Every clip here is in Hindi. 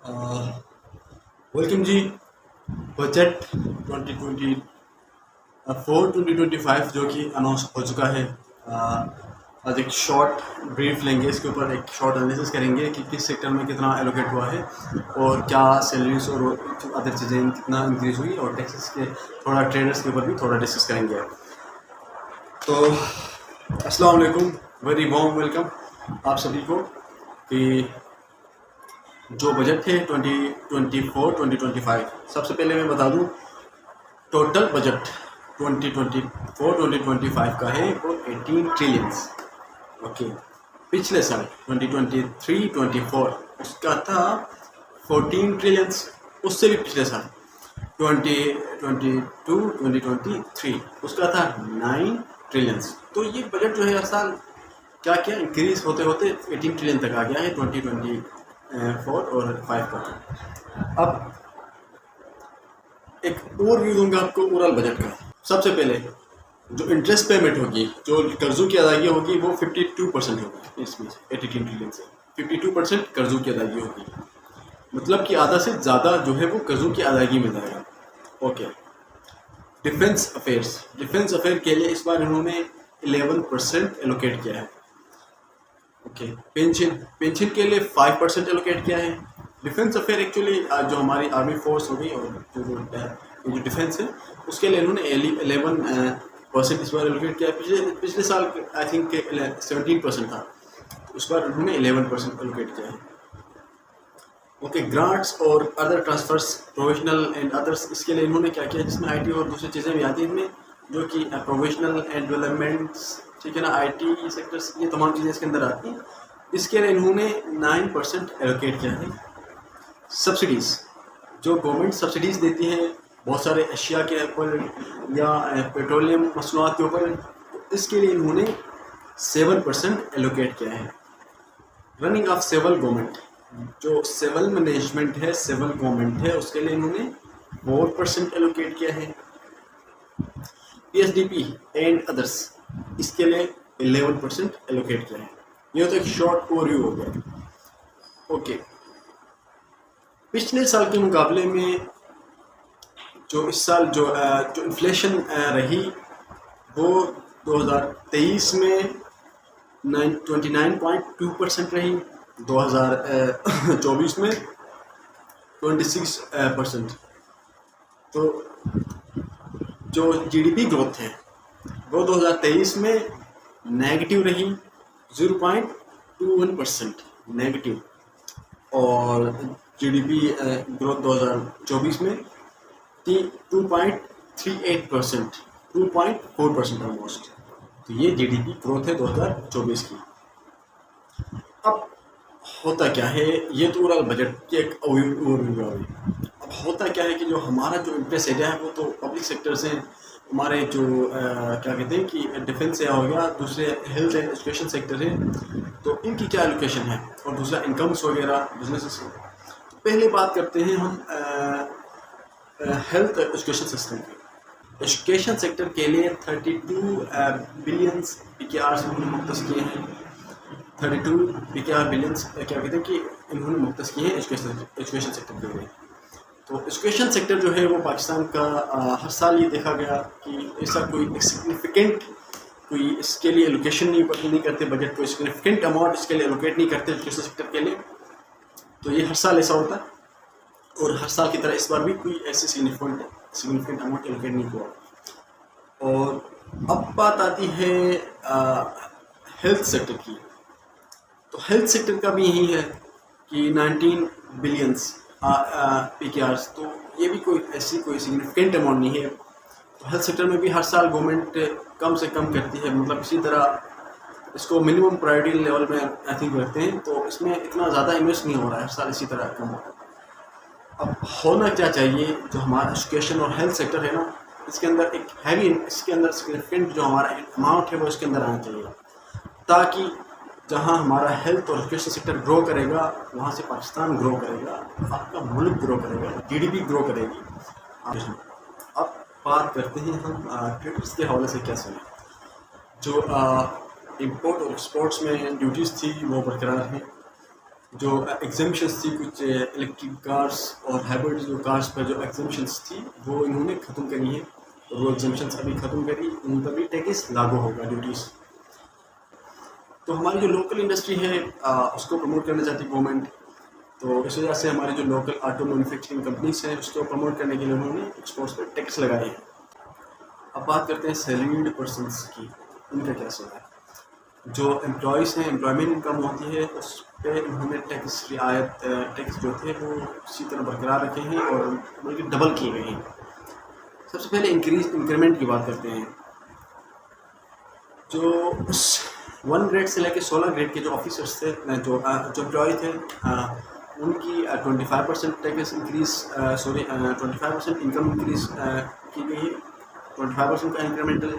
वेलकम जी। बजट 2024-2025 जो कि अनाउंस हो चुका है। आज एक शॉर्ट ब्रीफ लेंगे, इसके ऊपर एक शॉर्ट एनालिसिस करेंगे कि किस सेक्टर में कितना एलोकेट हुआ है और क्या सैलरीज और अदर चीज़ें कितना इंक्रीज हुई, और टैक्सेस के थोड़ा ट्रेडर्स के ऊपर भी थोड़ा डिस्कस करेंगे। तो अस्सलाम वालेकुम, वेरी वार्म वेलकम आप सभी को कि जो बजट है 2024-2025। सबसे पहले मैं बता दूं, टोटल बजट 2024-2025 का है वो 18 ट्रिलियंस। ओके, पिछले साल 2023-24 उसका था 14 ट्रिलियंस। उससे भी पिछले साल 2022-2023 उसका था 9 ट्रिलियंस। तो ये बजट जो है हर साल क्या क्या इंक्रीज होते होते 18 ट्रिलियन तक आ गया है 2024 और 5 का। अब एक और व्यू दूंगा आपको ओवरऑल बजट का। सबसे पहले जो इंटरेस्ट पेमेंट होगी, जो कर्जों की अदायगी होगी, वो 52% होगी। इसमें 83 ट्रिलियन से 52% कर्जों की अदायगी होगी, मतलब कि आधा से ज़्यादा जो है वो कर्जों की अदायगी में जाएगा। ओके, डिफेंस अफेयर के लिए इस बार इन्होंने 11% एलोकेट किया है। ओके, पेंशन के लिए 5% एलोकेट किया है। डिफेंस अफेयर एक्चुअली जो हमारी आर्मी फोर्स होगी और जो डिफेंस है उसके लिए इन्होंने 11% इस बार एलोकेट किया है। पिछले साल आई थिंक 17% था, तो इस बार इन्होंने 11% एलोकेट किया है। ओके, ग्रांट्स और other transfers, provisional and others, इसके लिए इन्होंने क्या किया, जिसमें आईटी और दूसरी चीज़ें भी आती हैं इनमें, जो कि प्रोविजनल एंड डेवलपमेंट्स, ठीक है ना, आईटी सेक्टर्स, ये तमाम चीज़ें इसके अंदर आती हैं। इसके लिए इन्होंने 9% एलोकेट किया है। सब्सिडीज़, जो गवर्नमेंट सब्सिडीज़ देती है बहुत सारे अशिया के ऊपर या पेट्रोलियम मसनूआत के ऊपर, इसके लिए इन्होंने 7% एलोकेट किया है। रनिंग ऑफ सिविल गवर्नमेंट, जो सिविल मैनेजमेंट है, सिविल गवर्नमेंट है, उसके लिए इन्होंने 4% एलोकेट किया है। पीएसडीपी एंड अदर्स, इसके लिए 11% एलोकेट किया है। ये तो एक शॉर्ट ओवरव्यू हो गया। ओके, पिछले साल के मुकाबले में जो इस साल जो इन्फ्लेशन रही वो 2023 में 29.2% रही, 2024 में 26%। तो जो जीडीपी ग्रोथ है वो 2023 में नेगेटिव रही, 0.21% नेगेटिव, और जीडीपी ग्रोथ 2024 में 2.38%, 2.4% ऑलमोस्ट। तो ये जीडीपी ग्रोथ है 2024 की। अब होता क्या है, ये तो ओवरऑल बजट की एक ओवरव्यू है। अब होता क्या है कि जो हमारा जो इंटरेस्ट एरिया है वो तो पब्लिक सेक्टर से, हमारे जो क्या कहते हैं कि डिफेंस से हो गया, दूसरे हेल्थ एंड एजुकेशन सेक्टर है, तो इनकी क्या एलोकेशन है, और दूसरा इनकम्स वगैरह बिजनेसेस। तो पहले बात करते हैं हम हेल्थ एजुकेशन सिस्टम की। एजुकेशन सेक्टर के लिए 32 बिलियंस PKRs इन्होंने मुख्तस किए हैं। 32 PKR बिलियंस क्या कहते हैं कि इन्होंने मुख्तस किए हैं एजुकेशन सेक्टर के लिए। तो एजुकेशन सेक्टर जो है वो पाकिस्तान का हर साल ये देखा गया कि ऐसा कोई सिग्निफिकेंट कोई इसके लिए एलोकेशन नहीं करते, बजट को सिग्निफिकेंट अमाउंट इसके लिए एलोकेट नहीं करते एजुकेशन सेक्टर के लिए। तो ये हर साल ऐसा होता है, और हर साल की तरह इस बार भी कोई ऐसे सिग्निफिकेंट अमाउंट एलोकेट नहीं हुआ। और अब बात आती है हेल्थ सेक्टर की। तो हेल्थ सेक्टर का भी यही है कि 19 बिलियंस PKRs, तो ये भी कोई ऐसी कोई सिग्निफिकेंट अमाउंट नहीं है। तो हेल्थ सेक्टर में भी हर साल गवर्नमेंट कम से कम करती है, मतलब इसी तरह इसको मिनिमम प्रायोरिटी लेवल में आई थिंक रखते हैं, तो इसमें इतना ज़्यादा इन्वेस्ट नहीं हो रहा है, हर साल इसी तरह कम हो रहा है। अब होना क्या चाहिए, जो हमारा एजुकेशन और हेल्थ सेक्टर है ना, इसके अंदर एक हैवी, इसके अंदर सिग्निफिकेंट जो हमारा अमाउंट है वो इसके अंदर आना चाहिए, ताकि जहां हमारा हेल्थ और एजुकेशन सेक्टर ग्रो करेगा वहां से पाकिस्तान ग्रो करेगा, आपका मुल्क ग्रो करेगा, जीडीपी ग्रो करेगी। अब बात करते हैं हम ट्रेडर्स के हवाले से क्या सुने। जो इंपोर्ट और एक्सपोर्ट्स में ड्यूटीज़ थी वो बरकरार हैं। जो एग्जामिशंस थी कुछ इलेक्ट्रिक कार्स और हाइब्रिड जो कार्स पर जो एग्जामिशंस थी वो इन्होंने ख़त्म करी है, और वो एग्जामिशंस अभी ख़त्म करी, उन पर भी टैक्स लागू होगा, ड्यूटीज़। तो हमारी जो लोकल इंडस्ट्री है उसको प्रमोट करना चाहती है गवर्नमेंट, तो इस वजह से हमारे जो लोकल ऑटो मैन्युफैक्चरिंग कंपनीज हैं उसको प्रमोट करने के लिए उन्होंने एक्सपोर्ट्स पर टैक्स लगाए हैं। अब बात करते हैं सैलरीड पर्सनस की, उनका क्या सवाल है। जो एम्प्लॉयज़ हैं, एम्प्लॉयमेंट इनकम होती है, उस पर उन्होंने टैक्स रियायत टैक्स जो थे वो उसी तरह बरकरार रखे हैं और बल्कि डबल किए गए हैं। सबसे पहले इंक्रीमेंट की बात करते हैं। जो उस 1 ग्रेड से लेकर 16 ग्रेड के जो ऑफिसर्स थे, जो एम्प्लॉय थे, उनकी 25% टैक्स इंक्रीज़ 25% इनकम इंक्रीज़ की गई है, 25% का इंक्रीमेंटल।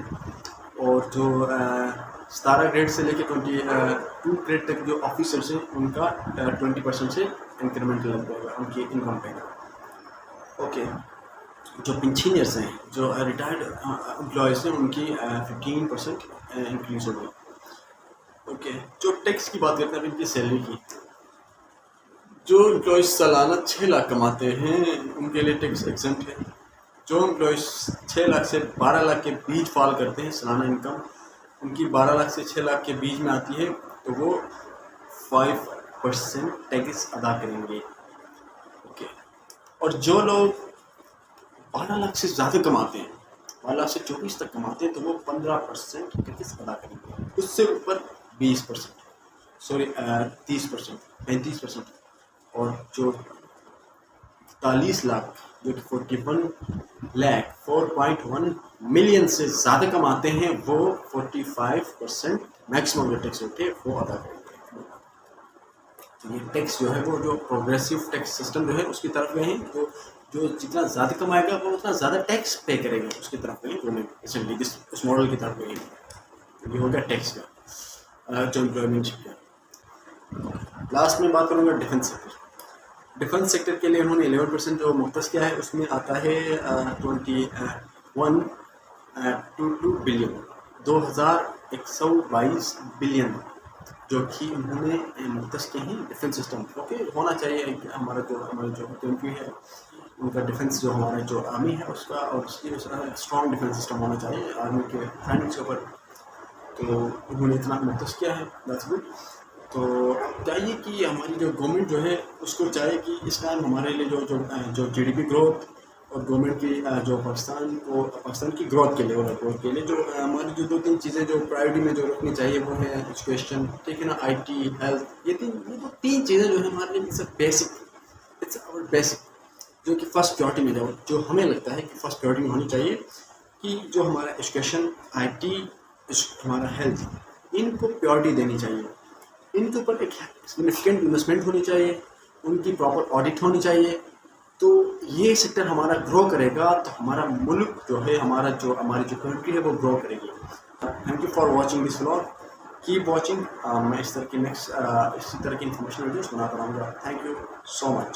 और जो 17 ग्रेड से लेकर 22 ग्रेड तक जो ऑफिसर्स हैं उनका 20% से इंक्रीमेंटल लग जाएगा उनकी इनकम पे। ओके, जो पेंशनर्स हैं, जो रिटायर्ड एम्प्लॉयज़ हैं, उनकी 15% इंक्रीज होगी। ओके, जो टैक्स की बात करते हैं इनकी सैलरी की, जो एम्प्लॉयज़ सालाना 6 लाख कमाते हैं उनके लिए टैक्स एग्जम्प्ट है। जो एम्प्लॉयज़ 6 लाख से 12 लाख के बीच फॉल करते हैं सालाना इनकम, उनकी 12 लाख से 6 लाख के बीच में आती है, तो वो 5% टैक्स अदा करेंगे। ओके, और जो लोग 12 लाख से ज़्यादा कमाते हैं, 12 लाख से 24 तक कमाते हैं, तो वो 15% टैक्स अदा करेंगे। उससे ऊपर 20%, 30%, 35%। और जो 40 लाख, जो कि 4.1 मिलियन से ज़्यादा कमाते हैं, वो 45% मैक्सिमम जो टैक्स होते हैं वो अदा करेंगे। तो ये टैक्स जो है वो जो प्रोग्रेसिव टैक्स सिस्टम जो है उसकी तरफ गए हैं। तो जो जितना ज़्यादा कमाएगा वो उतना ज़्यादा टैक्स पे करेगा, उसकी तरफ गए गवर्नमेंट, इसलिए इस मॉडल की तरफ गए। तो ये हो गया टैक्स का, जो एम्प्लॉयमेंट का। लास्ट में बात करूँगा डिफेंस सेक्टर। डिफेंस सेक्टर के लिए उन्होंने 11% जो मुख्तस किया है, उसमें आता है 2122 बिलियन, 2122 बिलियन जो कि उन्होंने मुख्तस किए हैं डिफेंस सिस्टम। ओके, होना चाहिए हमारा जो कंट्री है उनका डिफेंस, जो हमारा जो आर्मी है उसका, और उसकी स्ट्रॉन्ग डिफेंस सिस्टम होना चाहिए आर्मी के फाइनेंस के ऊपर। तो उन्होंने इतना मुख्तस किया है, दैट्स गुड। तो चाहिए कि हमारी जो गवर्नमेंट जो है उसको चाहिए कि इस टाइम हमारे लिए जो GDP ग्रोथ और गवर्नमेंट की जो पाकिस्तान की ग्रोथ के लिए, और ग्रोथ के लिए जो हमारी जो 2-3 चीज़ें जो प्रायोरिटी में जो रखनी चाहिए वो है एजुकेशन, ठीक है ना, IT, हेल्थ, ये जो तीन चीज़ें जो है हमारे लिए इट्स आवर बेसिक, जो कि फर्स्ट प्रायोरिटी में जो हमें लगता है कि फर्स्ट प्रायोरिटी में होनी चाहिए, कि जो हमारा एजुकेशन, IT, हमारा हेल्थ, इनको प्रायोरिटी देनी चाहिए। इनके ऊपर एक सिग्निफिकेंट इन्वेस्टमेंट होनी चाहिए, उनकी प्रॉपर ऑडिट होनी चाहिए। तो ये सेक्टर हमारा ग्रो करेगा, तो हमारा मुल्क जो है, हमारी जो कंट्री है वो ग्रो करेगी। Thank you for watching this vlog, keep watching. मैं इसी तरह की इन्फॉर्मेशन वीडियोस बनाता रहूँगा। Thank you so much.